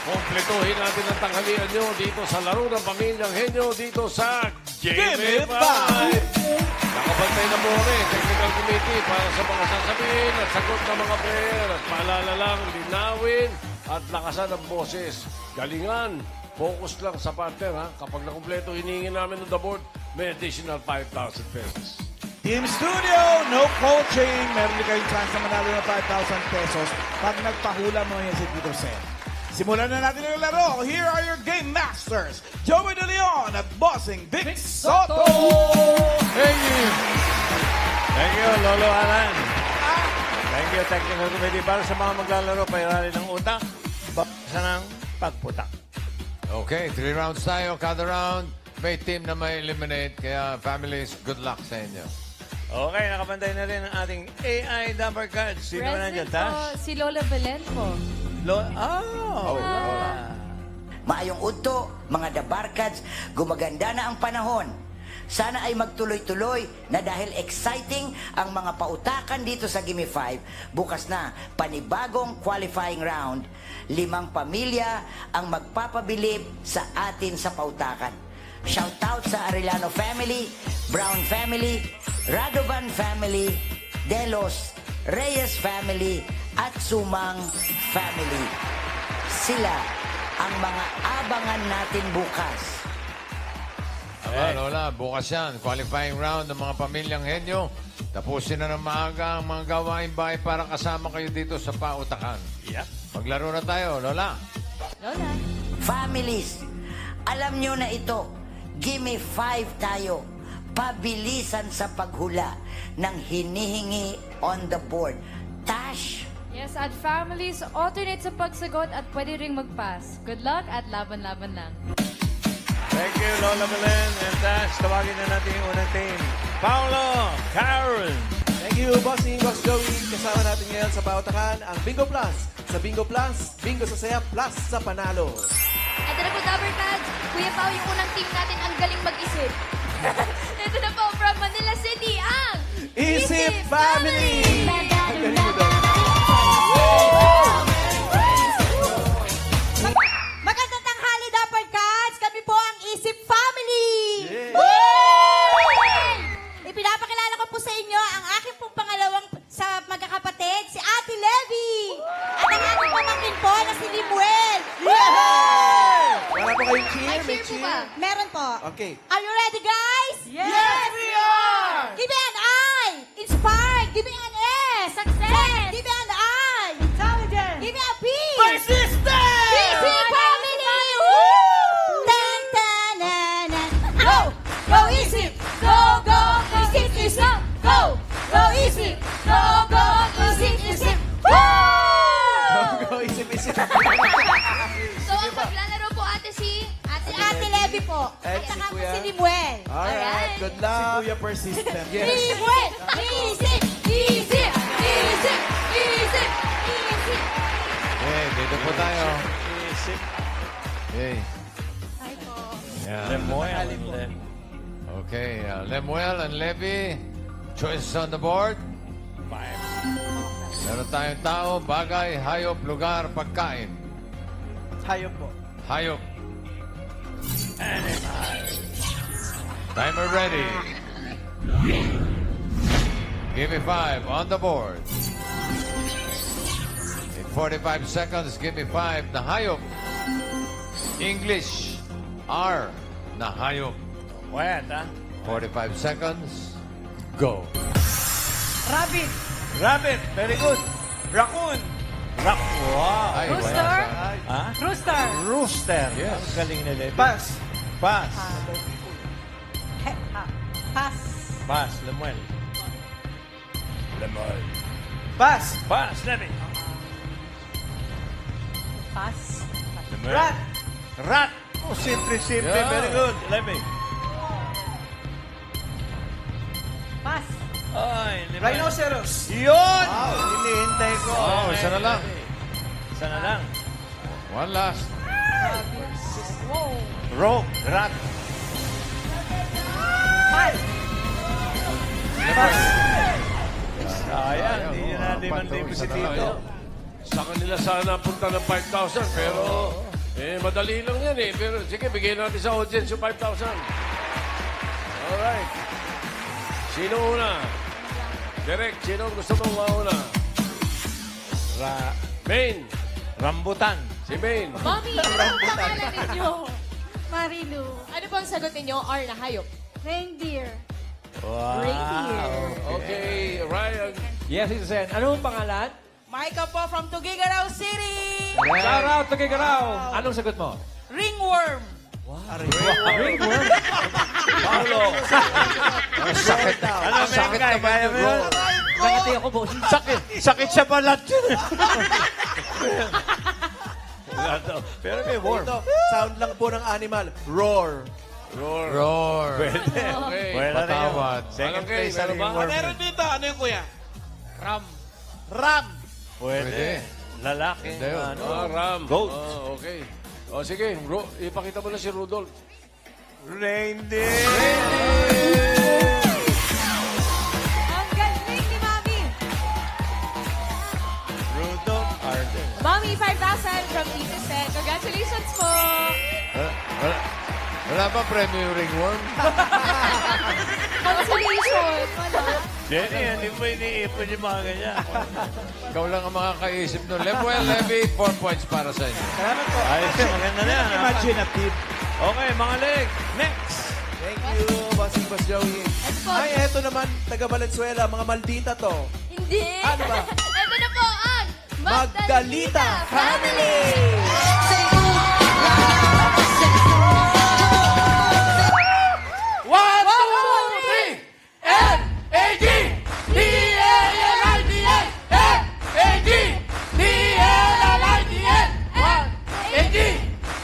Kumpletuhin natin ang tanghalian nyo dito sa Laro ng Pamilyang Henyo dito sa Game 5. Nakabantay na muna technical committee para sa mga sasabihin at sagot ng mga player. At paalala lang, linawin at lakasan ang boses. Galingan, focus lang sa partner ha. Kapag nakumpleto, hinihingin namin on the board, may additional 5,000 pesos. Team Studio, no coaching. Meron din kayong chance na manalo ng 5,000 pesos pag nagpahula mo yan si Tito Sen. Simulan na natin ang laro. Here are your game masters, Joey De Leon at Bossing Vic Soto. Thank you. Thank you, Lolo Alan. Thank you, Technical Committee. Para sa mga maglalaro, pairali ng utak, basa ng pagputak. Okay, 3 rounds tayo. Kada round, may team na may eliminate. Kaya families, good luck sa inyo. Okay, nakapantay na rin ang ating AI number card. Sino na nandiyan, Tash? Si Lola Belen po. Maayong udto, mga dabarkads, gumaganda na ang panahon. Sana ay magtuloy-tuloy na dahil exciting ang mga pautakan dito sa Gimme 5. Bukas na, panibagong qualifying round. 5 pamilya ang magpapabilib sa atin sa pautakan. Shoutout sa Arellano family, Brown family, Radovan family, Delos, Reyes family, at Sumang family. Sila ang mga abangan natin bukas. Lola, bukas yan. Qualifying round ng mga pamilyang Henyo. Tapusin na ng maaga ang mga gawain bahay para kasama kayo dito sa pautakan. Yeah. Maglaro na tayo, Lola. Lola. Families, alam nyo na ito, Gimme 5 tayo. Pabilisan sa paghula ng hinihingi on the board. Tash! Yes, at families, alternate sa pagsagot at pwede ring mag-pass. Good luck at laban-laban lang. Thank you, Lola Belen and Tash. Tawagin na natin yung unang team. Paolo, Karen. Thank you, Bossing, Boss Joey. Kasama natin ngayon sa pautakan ang Bingo Plus. Sa Bingo Plus, Bingo sa saya plus sa panalo. Ito na po, Dabarkads. Kuya Pao, yung unang team natin ang galing mag-isip. Ito na po, from Manila City, ang Isip Family! Ang galing mo daw. Magandang tanghali, Dabarkads. Kami po ang Isip Family! Ipinapakilala ko po sa inyo ang aking pong pangalawang sa magkakapatid, si Ate Levy. At ang aking pamangkin po na si Limuel. Wala po kayong cheer? May May cheer po cheer? ba? Meron po. Okay. Are you ready, guys? Yes, we are! Give me an I. Inspired. Give me an S. Success. Give me an I. Intelligent. Give me a P. Persistent! Isip Family. Woo! Tan, tan, nan, nan. Go! Go, Isip! Go, go! Isip, Isip! Go! Go, Isip! Go, go! Isip, Isip! Woo! Go, isip-isip. So, ang maglalaro po si Ate Levy po. At At si saka po Kuya. si Limuel. Alright, good luck. Si Kuya Persistent. Yes. Limuel! Isip! Isip! Isip! Isip! Isip! Okay, dito po tayo. Isip. Okay. Hi po. Yeah. Lemuel. Okay, Lemuel and Levy. Choices on the board. 5. Meron tayong tao, bagay, hayop, lugar, pagkain. Hayop po. Hayop. Timer ready. Give me 5 on the board. In 45 seconds, give me 5 na hayop. English, R na hayop. Wait, ha? 45 seconds, go. Rabbit. Rabbit. Very good. Raccoon. Wow. Ay, Rooster? wala sa- Ha? Rooster. Rooster. Yes. Ang galing na Levi. Pass. Pass. Pass. Pass, Lemuel. Lemuel. Pass. Pass, Levi. Pass. Lemuel. Rat. Rat. Oh, simple. Yeah. Very good, Levi. Pass. Ay, Lemuel. Rhinoceros. Yun! Hinihintay ko. Oh, isa na lang. Isa na lang. One last. Rogue. Rat. Pass. Pass. Sayang, hindi nyo na 5,000 si Tito. Sa kanila sana punta ng 5,000 pero Madali lang yan eh. Pero sige, bigyan natin sa audience yung 5,000. Alright. Sino una? Direk, sino gusto mong mauna? Main. Rambutan. Si Main. Mami, ano ang pangalan ninyo? Marilu. Ano po ang sagot ninyo? R na hayop. Reindeer. Wow. Okay, Ryan. Yes, Citizen. Ano ang pangalan? Micah po from Tuguegarao City. Shout out to Kikaraw. Anong sagot mo? Ringworm. Ringworm. Paulo. Sakit. Ano, Sakit Mengay? naman Kaya yung mo yun? roll. Nakati ako, boss. Sakit sa balat yun. Wala to. Pero may worm. Ito, sound lang po ng animal. Roar. Roar. Pwede. Okay. Pwede na rin yun. Patawad. Second Okay, place sa meron ba? ringworm. Meron dito. Ano yung kuya? Ram. Ram. Pwede. Lalaki. Hindi yun. Ano? Ram. Goat. Okay. O sige, ipakita mo na si Rudolph. Reindeer. Ang galing ni Mami. Rudolph Arden. Mami, 5,000 from Tito Sen. Congratulations po! Wala ba premyo yung ringworm? Congratulations! Wala. Jenny, hindi mo iniipon yung mga ganyan. Ikaw lang ang makakaisip nun. Lemuel Levy, 4 points para sa inyo. Salamat po. Ayos yun, maganda na yan. Imaginative. Okay, mga leg. Next. Thank you, Bossing Boss Joey. Ito po. Ay, eto naman, taga Valenzuela, mga maldita to. Hindi. Ano ba? Ito na po ang Magdalita Family! One, two, three! M-A-G! D-A-L-I-D-N! M-A-G! D-A-L-I-D-N! 1-A-G!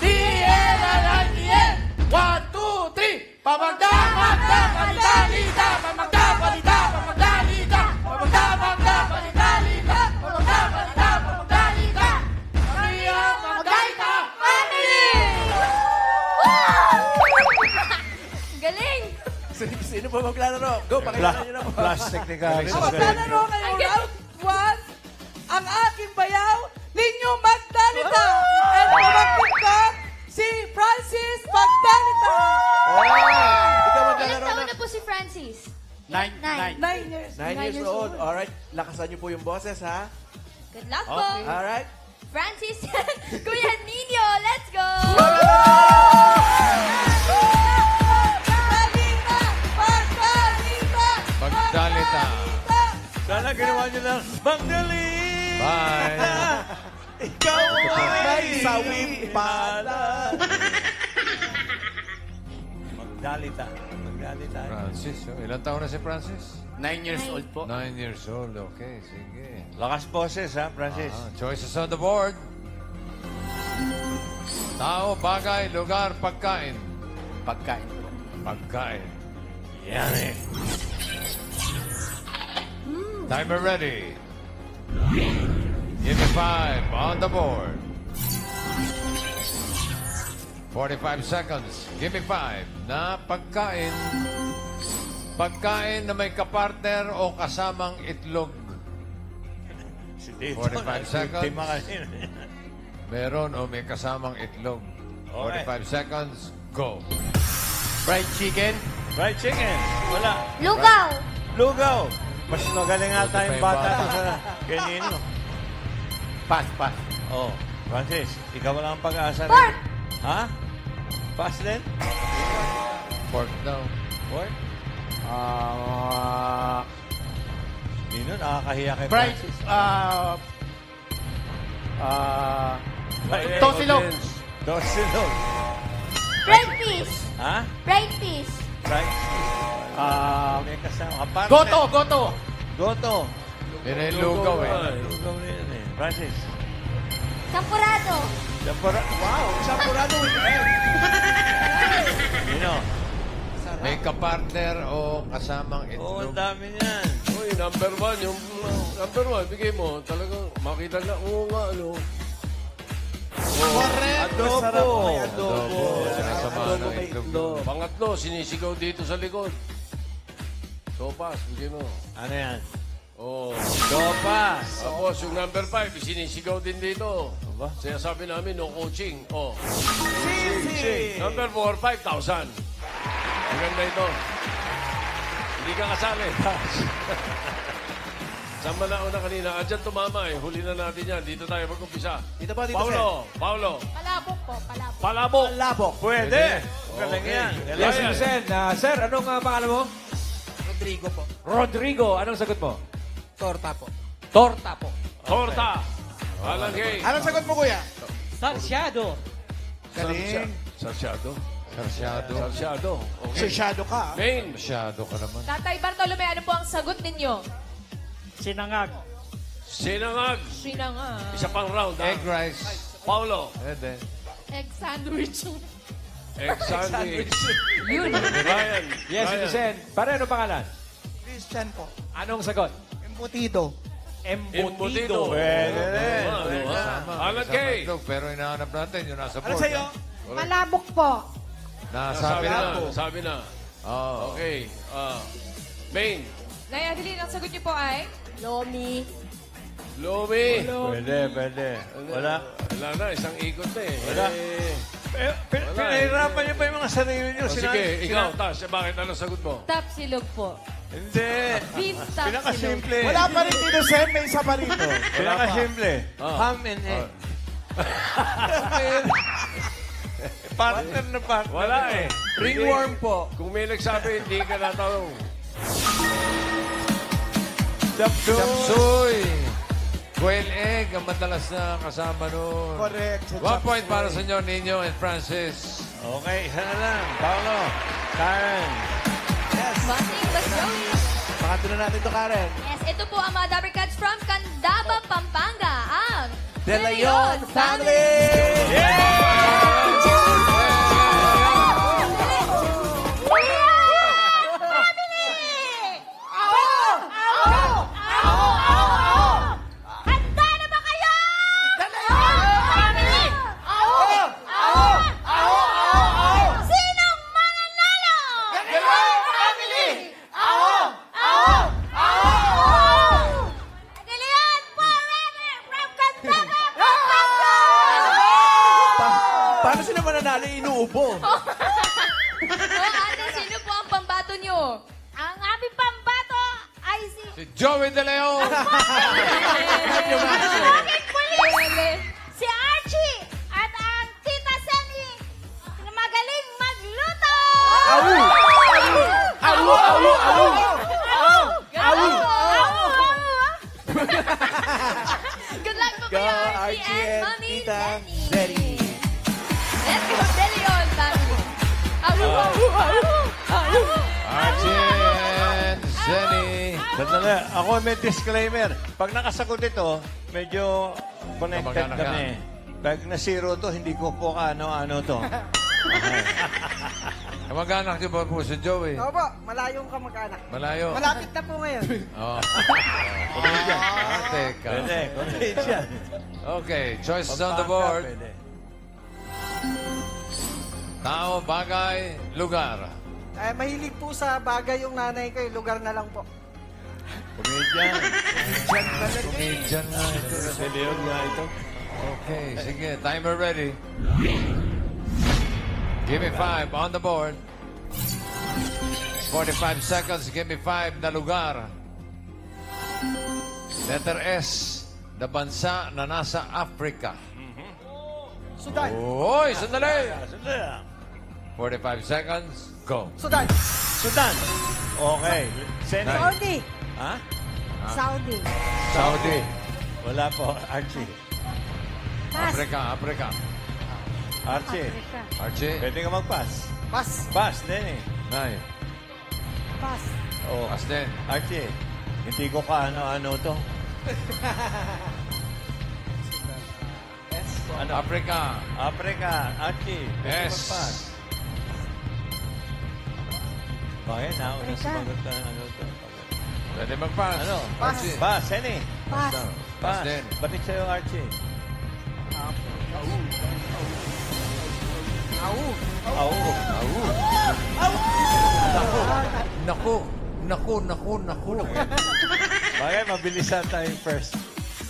D-A-L-I-D-N! 1, 2, 3! Pamagda, magda, palitalita! Pamagda, palita, pamagdalita! Pamagda, magda, palitalita! Pamagda, palita, pamagdalita! Maria Magdalita Family! Galing! Sino pa maglalaro? Go, pakilala nyo na po. Plastic ni Gary. Maglalaro ngayong round 1, ang aking bayaw, Ninyo Magdalita. And pumagpit ko, si Francis Magdalita. Ikaw Ilang maglalaro taon na. na po si Francis? 9 years. 9 years old. Alright, lakasan nyo po yung boses, ha? Good luck po! Alright. Francis and Kuya Nino, let's go! Magdalita! Magdalita! Magdalita. Sana ginawa nyo lang. Magdali! Bye. Ikaw ay sawim pala. Magdalita. Magdalita. Francis, ilang taon na si Francis? 9 years old po. 9 years old, okay, sige. Lakas boses, ha, Francis? Choices on the board. Tao, bagay, lugar, pagkain. Pagkain po. Pagkain. Yan eh. Timer ready. Give me 5 on the board. 45 seconds. Give me 5 na pagkain. Pagkain na may kapartner o kasamang itlog. Si Tito. 45 seconds. Tima kanina. Meron o may kasamang itlog. Okay. 45 seconds. Go. Fried chicken. Fried chicken. Wala. Lugaw! Lugaw. Mas magaling ata yung bata to sa kanino. Pass. Oh, Francis, ikaw wala ang pag-asa. Pork! Ha? Pass din? Pork daw. Pork? Nino, nakakahiya kay Fried, Francis. Tosilog. Tosilog. Fried fish! Ha? Fried fish! Fried? May kasama. Kaparte. Goto. Yan ay lugaw eh. Lugaw na yun eh. Francis. Champurado! Wow, champurado with egg. Nino. May kapartner o kasamang Oo, itlog. ang dami niyan. Uy, number 1. Yung number 1, bigay mo. Talagang makita na. Oo nga, ano. Correct. Adobo. Masarap may adobo. Sinasama Adobo ng may itlog. itlog. Pangatlo, sinisigaw dito sa likod. Sopas, bigay mo. Ano yan? Oh. Sopas. Tapos yung number 5, sinisigaw din dito. ba? Sinasabi namin, no coaching. Oh. Sisi. Number 4, 5,000. Maganda ito. Hindi ka kasali. Saan ba nauna kanina? Diyan tumama eh. Huli na natin yan. Dito tayo mag-umpisa. Dito ba, dito, Paulo. Palabok po, palabok. Palabok. Labok. Pwede. Galing Okay. yan. Yes, Mr. Sen. Sir, anong pangalan mo? Rodrigo po. Rodrigo. Anong sagot mo? Torta po. Torta po. Torta. Alan Gay. Anong sagot mo, kuya? Sarsyado. Galing. Sarsyado. Sarsyado. Sarsyado. Okay. Masyado ka. Main. Masyado ka naman. Tatay Bartolome, ano po ang sagot ninyo? Sinangag. Sinangag. Sinangag. Isa pang round. Egg rice. Paulo. Pwede. Egg sandwich. Egg sandwich. Yun. Ryan. Yes, Mr. Sen. Pare, anong pangalan? Christian po. Anong sagot? Embutido. Embutido. Pwede rin. Alan Gay. Pero hinahanap natin yung nasa board. Ano sa'yo? Malabok po. Nasabi na. Sabi na. Oh. Okay. Main. Nay Adeline, ang sagot niyo po ay? Lomi. Lomi. Pwede. Wala. Wala na. Isang ikot na eh. Wala. Pinahirapan niyo pa yung mga sarili niyo. Sige, ikaw, Tas. Bakit? Anong sagot mo? Tapsilog po. Hindi. Beef tapsilog. Pinakasimple. Wala pa rin dito, Sen. May isa pa rito. Pinakasimple. Ham and egg. Partner na partner. Wala eh. Ringworm po. Kung may nagsabi, hindi ka natanong. Chapsuy. Quail egg ang madalas na kasama nun. Correct. 1 point para sa inyo, Nino and Francis. Okay, isa na lang. Paolo. Karen. Bossing, Boss Joey. Pakatunan natin to, Karen. Yes, ito po ang mga Dabber Cats from Candaba, Pampanga. Ang De Leon Family! Handa na ba kayo? Sinong mananalo? De Leon forever from Candaba, Pampanga! Paano sila mananalo inuubo? Ate, sino po ang pambato nyo? Ang aming pambato ay si Si Joey De Leon. aking pulis, si Archie, at ang Tita Seni na magaling magluto! Good luck po kayo, Archie and Mommy Lenny. Let's go, De Leon, family. Archie and Zenny. Sandali. Ako may disclaimer. Pag nakasagot ito, medyo connected Kamag-anak ka. kami. Pag na-zero to, hindi ko po ano to. Kamag-anak niyo ba po si Joey? Opo, malayong kamag-anak. Malayo. Malapit na po ngayon. Oh. Teka. Pwede. Complete yan. Okay, choices on the board. Pwede. Tao, bagay, lugar. Mahilig po sa bagay yung nanay ko. Lugar na lang po. Comedian. Comedian nga ito. Si Leon nga ito. Okay, sige. Timer ready. Give me 5 on the board. 45 seconds. Give me 5 na lugar. Letter S. Na bansa na nasa Africa. Sudan. Hoy, sandali! Sandali. 45 seconds. Go. Sudan. Sudan. Okay. Senny. Saudi. Ha? Saudi. Saudi. Wala po. Archie. Pass. Africa. Archie. Africa. Archie. Pwede ka mag-pass. Pass. Pass, Lenny. Nine. Pass. Oh. Pass din. Archie. Hindi ko ka ano to. Ano? Africa. Africa. Archie. Pwede Yes. mag-pass. Bakit? Nauna Africa. sumagot na ano to. Pwede mag-pass. Ano? Pass. Archie. Pass, Lenny. Pass. Pass din. Batik sa'yo, Archie. Naku. Bakit? Mabilisan tayo first.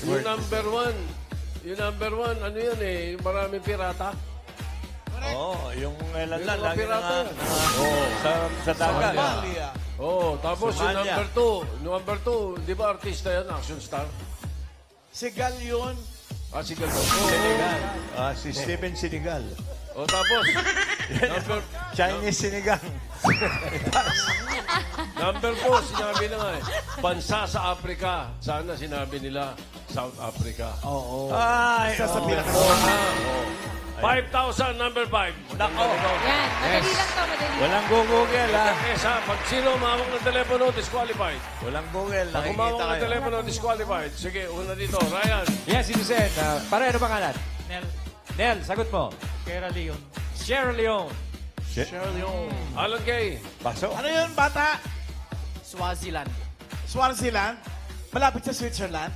Yung number 1, Yung number 1, ano yan eh, yung maraming pirata. Yung ilan Yung lang, mga lagi pirata yan. sa dagat. Somalia. Tapos yung Somalia. number 2, di ba artista yan, action star? Sigal yun. Si Galdo. Sinigal. Si Steven Sinigal. Tapos, number, Chinese Sinigang. number 4, sinabi na nga eh, bansa sa Africa. Sana sinabi nila, South Africa. Oo. Ay, Isa sa oo. pinaka- 5,000, number 5. Nako. Yan, madali lang to, madali. Walang Google, ha? Pag sino umawak ng telepono, disqualified. Walang Google. Pag Nakikita umawak ng kayo. telepono, disqualified. Sige, una dito. Ryan. Yes, Tito Sen. Pare, ano pangalan? Nel, sagot mo. Sierra Leone. Sierra Leone. Sierra Leone. Alan Kay. Paso. Ano yun, bata? Swaziland. Swaziland? Malapit sa Switzerland?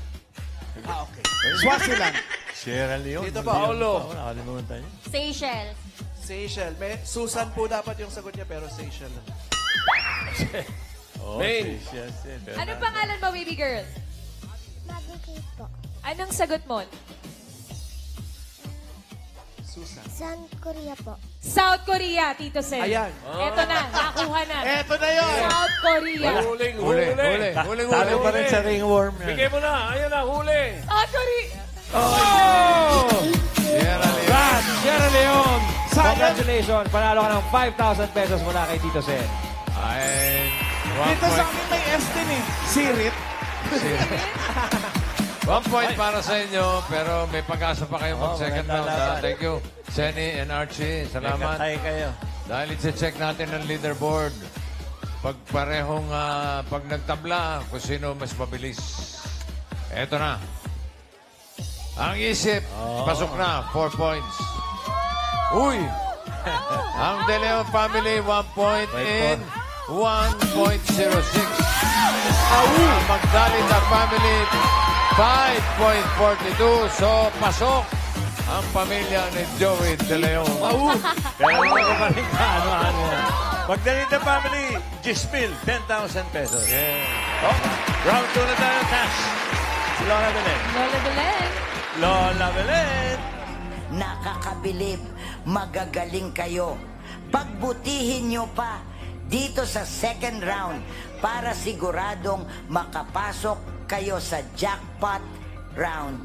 Okay. Swaziland. Sierra Leone. Dito po, Paulo. Nakalimutan niya. Seychelles. Seychelles. Susan po dapat yung sagot niya, pero Seychelles. Maine. Anong pangalan mo, baby girl? Maggie Kate po. Anong sagot mo? Susan. South Korea po. South Korea, Tito Sen. Ayan. Eto na, nakuha na. Eto na yun. South Korea. Huling. Talo pa rin sa ringworm yan. Bigay mo na. Ayan na, huli. South Korea. Sierra Leone. Congratulations. Panalo ka ng 5,000 pesos mula kay Tito Sen. Dito sa amin may S din eh. Sirit. 1 point para sa inyo, pero may pag-asa pa kayo mag-second round. Thank you, Senny and Archie. Salamat. May kayo. Dahil i-check natin ang leaderboard. Pag parehong, pag nagtabla, kung sino mas mabilis. Eto na. Ang isip, pasok na, 4 points. Uy! Ang De Leon family, 1 point in 1.06. Ang Magdalena family, 5.42. So, pasok ang pamilya ni Joey De Leon. Pero hindi pa rin ano. Magdalita family, Gismil, 10,000 pesos. Yeah. Round 2 na tayo, cash. Si Lola Belen. Lola Belen. Lola Belen. Nakakabilib, magagaling kayo. Pagbutihin nyo pa dito sa second round para siguradong makapasok kayo sa jackpot round.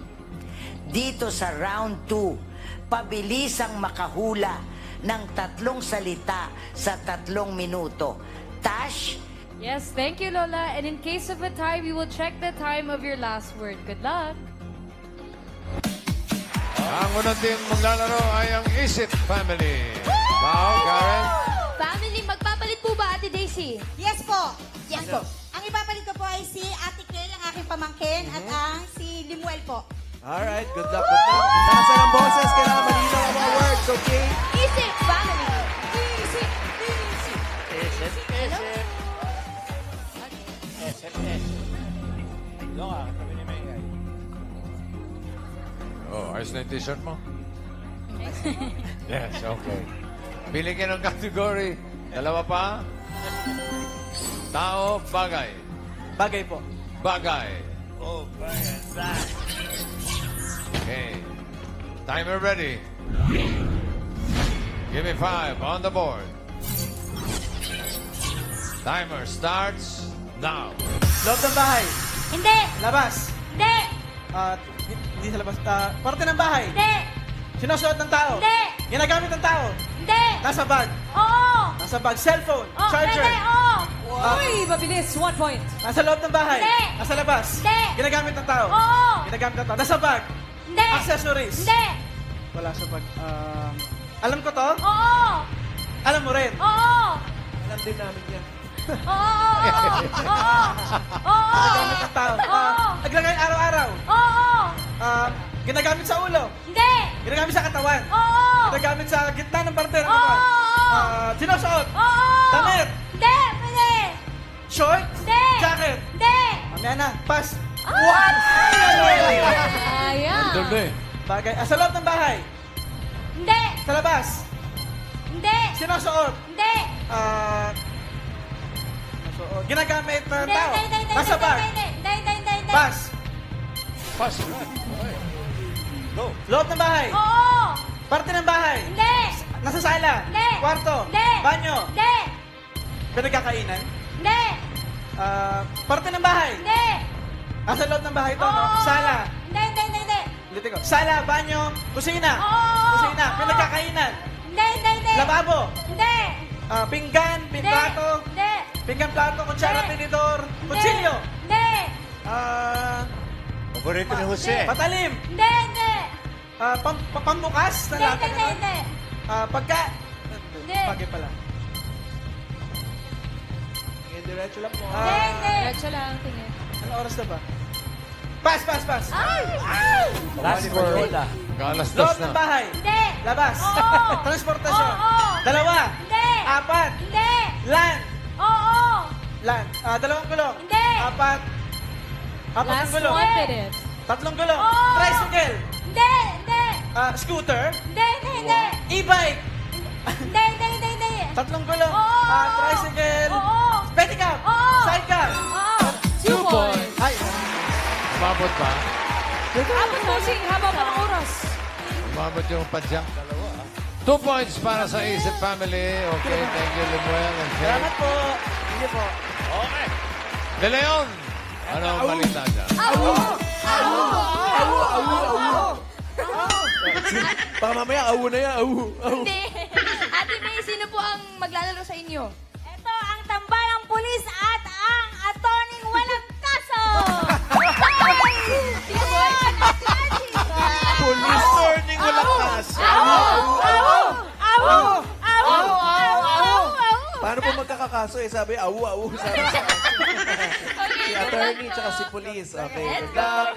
Dito sa round 2, pabilisang makahula ng 3 salita sa 3 minuto. Tash? Yes, thank you, Lola. And in case of a tie, we will check the time of your last word. Good luck. Ang unang team maglalaro ay ang Isip family. Now, Karen. Family, magpapalit po ba, Ate Daisy? Yes po. Yes po. Ang ipapalit ko po ay si Ate Kay, ang aking pamangkin, at ang si Limuel po. Alright, good luck, good luck. Nasa ng boses, kailangan malinaw ang mga words, okay? Isip, family. Isip, isip. Hello? Lola, kami ni Mengay. Ayos na yung t-shirt mo? Yes, okay. Pili ka ng category. Dalawa pa. Tao, bagay. Bagay po. Bagay. Oh, bayan. Okay. Timer ready. Give me 5 on the board. Timer starts now. Loob ng bahay. Hindi. Labas. Hindi. Hindi sa labas. Parte ng bahay. Hindi. Sinusuot ng tao. Hindi. Ginagamit ng tao. Hindi. Nasa bag. Oo. Nasa bag. Cellphone. Oh, Charger. Hindi. Oo. Uy, mabilis. 1 point. Nasa loob ng bahay. Hindi. Nasa labas. Hindi. Ginagamit ng tao. Oo. Ginagamit ng tao. Nasa bag. Hindi. Accessories. Hindi. Wala sa bag. Alam ko to? Oo. Alam mo rin. Oo. Alam din namin yan. Oo. Oo. Oo. Ginagamit ng tao. Oo. Naglagay araw-araw. Oo. Ginagamit sa ulo. Hindi. Ginagamit sa katawan. Oo. Ginagamit sa gitna ng parte ng Oo. katawan. Sinusuot. Oo. Damit. Hindi. Pwede. Short. Hindi. Jacket. Hindi. Mamaya na. Pass. What? Ayan. Doon na eh. Bagay. Sa loob ng bahay. Hindi. Sa labas. Hindi. Sinusuot. Hindi. Sinusuot. Ginagamit ng Hindi. tao. Hindi. Nasa bag. Hindi. Pass. Pass. Go. Loob ng bahay. Oo. Parte ng bahay. Hindi. Nasa sala. Hindi. Kwarto. Hindi. Banyo. Hindi. Pinagkakainan. Hindi. Parte ng bahay. Hindi. Nasa loob ng bahay to, Oo. no? Sala. Hindi. Ulitin ko. Sala, banyo, kusina. Oo. Kusina. Oo. Pinagkakainan. Hindi. Lababo. Hindi. Pinggan, plato. Hindi. Pinggan, plato, kutsara, Hindi. tinidor, kutsilyo. Hindi. Paborito ni Jose. Patalim. Hindi. Pambukas na lata. Hindi. Pagka... Hindi. Bagay pala. Diretso lang po. Hindi. Diretso lang, tingin. Ano oras na ba? Pass. Ay! Last word. Galastos Loob na. ng bahay. Hindi. Labas. Oo. Transportasyon. Oo. 2. Hindi. 4. Hindi. Land. Oo. Land. 2 gulong. Hindi. 4. 4 Last gulong. 1 minute. 3 gulong. Oo. Tricycle. Hindi. Scooter. Hindi. E-bike. Hindi. 3 gulong. Oo. Tricycle. Oo. Pedicab. Oo. Sidecar. Oo. 2 points. Ay. Umabot ba? Abot mo, sing. Haba pa ng oras. Umabot yung padyang. 2 points para sa Isip Family. Okay, thank you, Lemuel and Faye. Salamat po. Hindi po. Okay. De Leon, ano ang balita dyan? Baka mamaya, awu na yan. Awu. Hindi. Ate May, sino po ang maglalaro sa inyo? Ito ang tambalang pulis at ang atoning walang kaso. Police turning walang kaso. Paano po magkakakaso eh? Sabi, awu. Sabi si attorney tsaka si police. Okay. Good luck.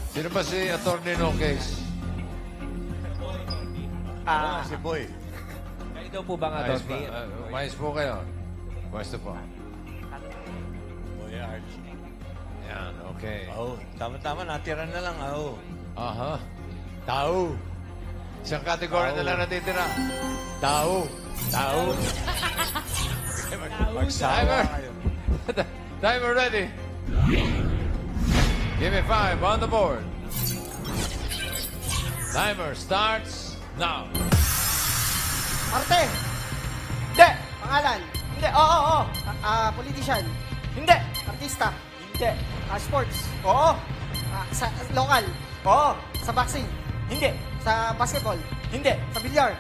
Sino ba si Atty. No Case? Si Boy. Kayo daw po ba nga, Ayos Tony? ba? Mais po kayo. Pwesto po. Boy Archie. Yan, okay. Tama-tama, natira na lang. Aha. Tao. Isang kategory na lang natitira. Tao. Magsawa kayo. Timer ready. Give me 5 on the board. Timer starts now. Arte. Hindi. Pangalan. Hindi. Oo. Politician. Hindi. Artista. Hindi. Sports. Oo. Sa local. Oo. Sa boxing. Hindi. Sa basketball. Hindi. Sa bilyar.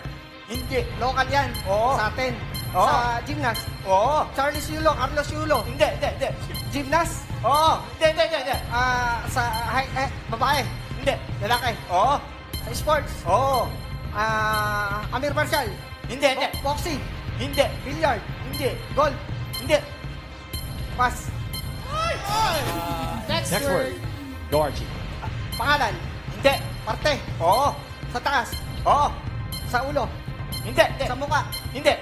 Hindi. Local yan. Oo. Sa atin. Oo. Sa gymnast. Oo. Charlie Siulo. Carlos Siulo. Hindi. Gymnast. Oo. Hindi. Sa babae. Hindi. Lalaki. Oo. Sa sports. Oo. Amir Marshall. Hindi. Boxing. Hindi. Billiard. Hindi. Golf. Hindi. Pass. Next word. Go, Archie. Pangalan. Hindi. Parte. Oo. Sa taas. Oo. Sa ulo. Hindi. Sa mukha. Hindi.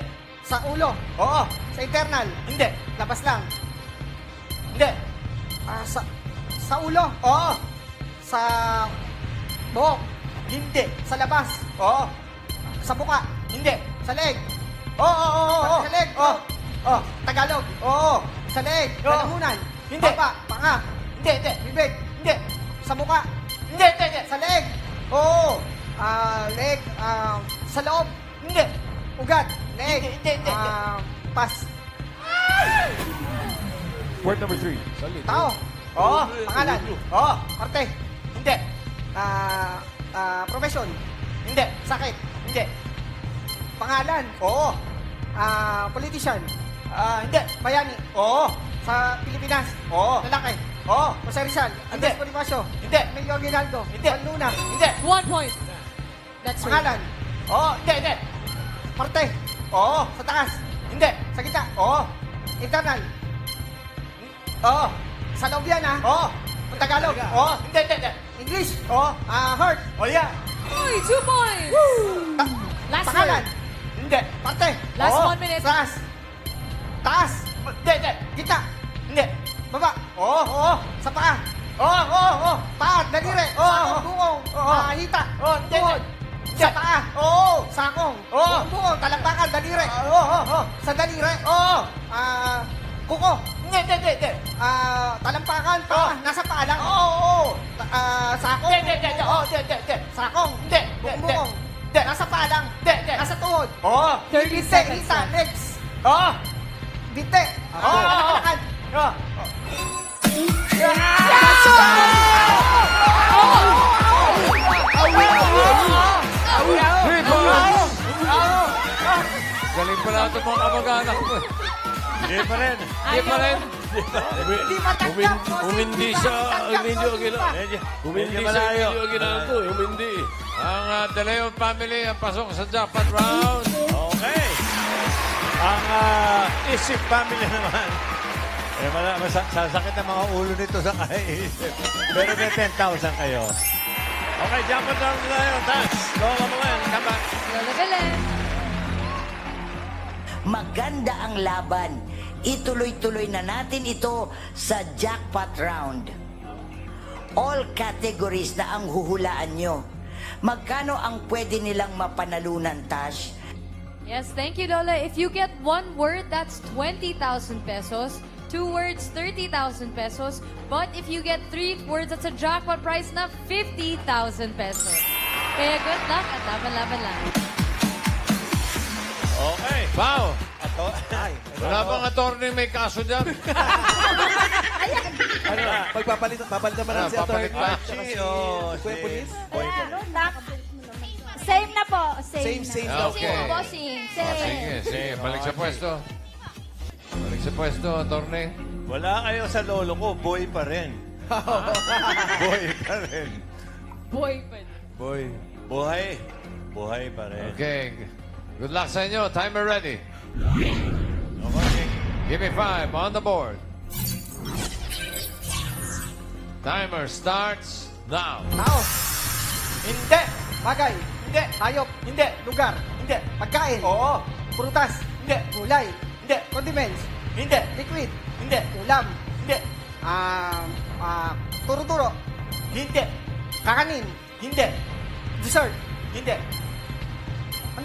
Sa ulo. Oo. Sa internal. Hindi. Labas lang. Hindi. Sa ulo. Oo. Sa buhok. Hindi. Sa labas. Oo. Sa mukha. Hindi. Sa leg. Oo. Sa leg. Oo. Tagalog. Oo. Sa leg. Lalamunan. Hindi. Baba. Panga. Hindi. Bibig. Hindi. Sa mukha. Hindi. Sa leg. Oo. Leg. Sa loob. Hindi. Ugat. Leg. Hindi. Pass. Word number 3. Tao. Oo. Pangalan. Oo. Parte. Hindi. Profession. Hindi. Sakit. Hindi. Pangalan. Oo. Politician. Hindi. Bayani. Oo. Sa Pilipinas. Oo. Lalaki. Oo. Jose Rizal. Andres Bonifacio. Hindi. Emilio Aguinaldo. Hindi. Juan Luna. Hindi. 1 point. That's right. Pangalan. Oo. Hindi. Parte. Oo. Sa taas. Hindi. Sa gitna. Oo. Internal. Oo. Sa loob yan, ha? Oo. Ang Tagalog. Oo. Hindi. English. Oo. Heart. O, yeah. Uy, 2 points. Last Pangalan. word. Hindi. Parte. Last Oo. 1 minute. Taas. Hindi. Gitna. Hindi. Baba. Oo. Sa paa. Oo. Paa. Daliri. Oo. Bungong. Hita. Oo. Tuhod. Sa paa. Oo. Sakong. Oo. Buong, talampakan, daliri. Oo. Sa daliri. Oo. Kuko. Hindi. Talampakan, paa. Nasa paa lang. Oo. Sakong. Hindi. Sakong. Hindi. Buong. Hindi. Nasa paa lang. Hindi. Nasa tuhod. Oo. 30 seconds. Hita, legs. Oo. Binte. Oo. Talampakan. Oo. Galing pala ito mga kamag-anak ko. Hindi pa rin. Hindi pa rin. Umindi sa Emilio Aguilar. Umindi sa Emilio Aguilar ko. Umindi. Ang De Leon family ang pasok sa jackpot round. Okay. Ang Isip family naman. Sasakit ang mga ulo nito sa kaiisip. Pero may 10,000 kayo. Okay, jackpot round na tayo. Tas, Lola Manuel, come back. Lola Belen. Maganda ang laban. Ituloy-tuloy na natin ito sa jackpot round. All categories na ang huhulaan nyo. Magkano ang pwede nilang mapanalunan, Tash? Yes, thank you, Lola. If you get one word, that's 20,000 pesos. 2 words, 30,000 pesos. But if you get 3 words, that's a jackpot prize na 50,000 pesos. Kaya good luck at laban-laban lang. Okay. Wow! Wala bang attorney may kaso dyan? Papalit naman si Papalit Atty. ba? Kuya Pulis? Same na po. Same Ah, daw. okay. Bossing. Sige. Balik sa pwesto. Balik sa pwesto, attorney. Wala kayo sa lolo ko, boy pa rin. Boy pa rin. Boy pa. Buhay. Buhay pa rin. Okay. Good luck sa inyo. Timer ready. Give me 5 on the board. Timer starts now. Tao. Hindi. Bagay. Hindi. Hayop. Hindi. Lugar. Hindi. Pagkain. Oo. Prutas. Hindi. Gulay. Hindi. Condiments. Hindi. Liquid. Hindi. Ulam. Hindi. Turo-turo. Hindi. Kakanin. Hindi. Dessert. Hindi.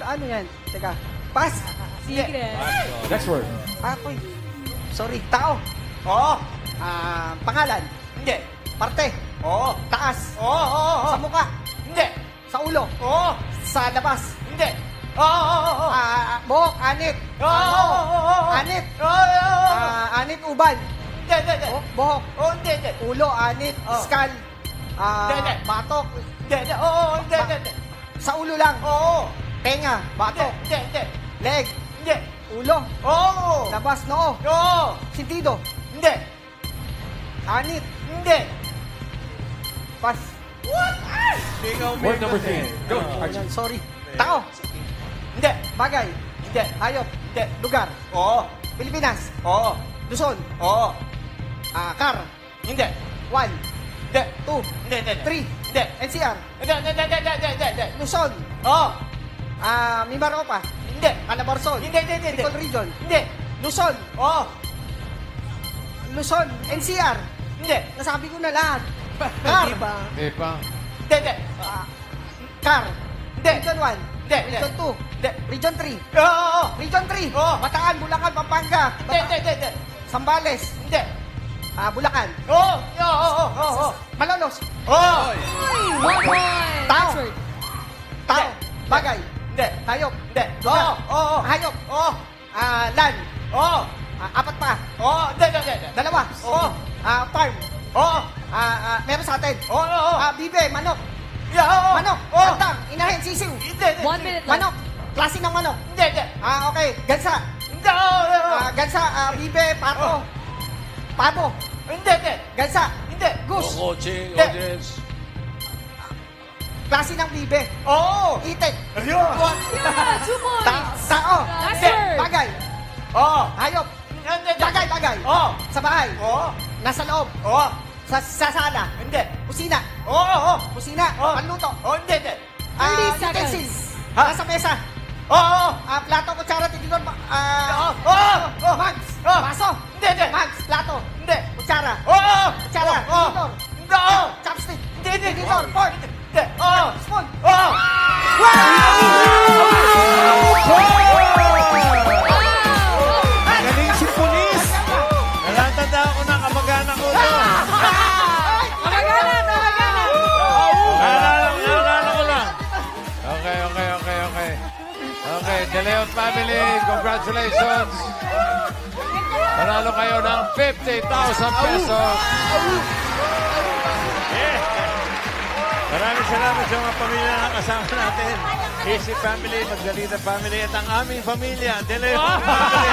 Ano yan? Teka. Pass. Secret. Next word. Ako'y. Sorry. Tao. Oo. Pangalan. Hindi. Parte. Oo. Taas. Oo. Sa mukha. Hindi. Sa ulo. Oo. Sa labas. Hindi. Oo. Buhok. Anit. Oo. Anit. Oo. Anit uban. Hindi. Buhok. Oo. Hindi. Ulo. Anit. Skull. Batok. Hindi. Oo. Hindi. Sa ulo lang. Oo. Tenga. Batok. Hindi. Leg. Hindi. Ulo. Oo. Labas. Noo. Oo. Sintido. Hindi. Anit. Hindi. Pas. What? Word number 3. Go. Arjan, sorry. Tao. Hindi. Bagay. Hindi. Hayop. Hindi. Lugar. Oo. Pilipinas. Oo. Luzon. Oo. Car. Hindi. 1. Hindi. 2. Hindi. 3. Hindi. NCR. Hindi. Luzon. Oo. Mimaropa. Hindi. Calabarzon. Hindi. Bicol Region. Hindi. Luzon. Oo. Luzon. NCR. Hindi. Nasabi ko na lahat. Car. Hindi pa. Hindi. Car. Hindi. Region 1. Hindi. Region 2. Hindi. Region 3. Oo. Region 3. Oo. Bataan, Bulacan, Pampanga. Hindi. Sambales. Hindi. Bulacan. Oo. Malolos. Oo. 1 point. Tao. Next word. Tao. Bagay. Hindi. Hayop. Hindi. Lugar. Oo. Hayop. Oo. Land. Oo. 4 pa. Oo. Hindi. 2. Oo. Farm. Oo. Meron sa atin. Oo. Bibe. Manok. Manok. Kantang. Inahin. Sisiw. 1 minute lang. Manok. Klase ng manok. Hindi. Okay. Gansa. Hindi. Gansa. Bibe. Pato. Pabo. Hindi. Gansa. Hindi. Goose. Coaching, Hindi. audience. Klase ng bibe. Oo. Itik. Yeah, 2 points. Tao. Last Hindi. word. Bagay. Oo. Hayop. Bagay. Oo. Sa bahay. Oo. Nasa loob. Oo. Sa sala. Hindi. Kusina. Oo. Kusina. Panluto. Oo. Hindi. 30 seconds. Utensils. Nasa mesa. Oo. Plato, kutsara, tinidor. Oo. Mugs. Baso. Hindi. Mugs. Plato. Hindi. Kutsara. Oo. Kutsara. Tinidor. Hindi. Chopstick. Hindi. Tinidor. Fork. Hindi. Spoon. Oo. Wow! Okay, De Leon family, congratulations. Panalo kayo ng 50,000 pesos. Maraming salamat sa mga pamilya na kasama natin. Easy Family, Magdalena Family, at ang aming pamilya, De Leon Family.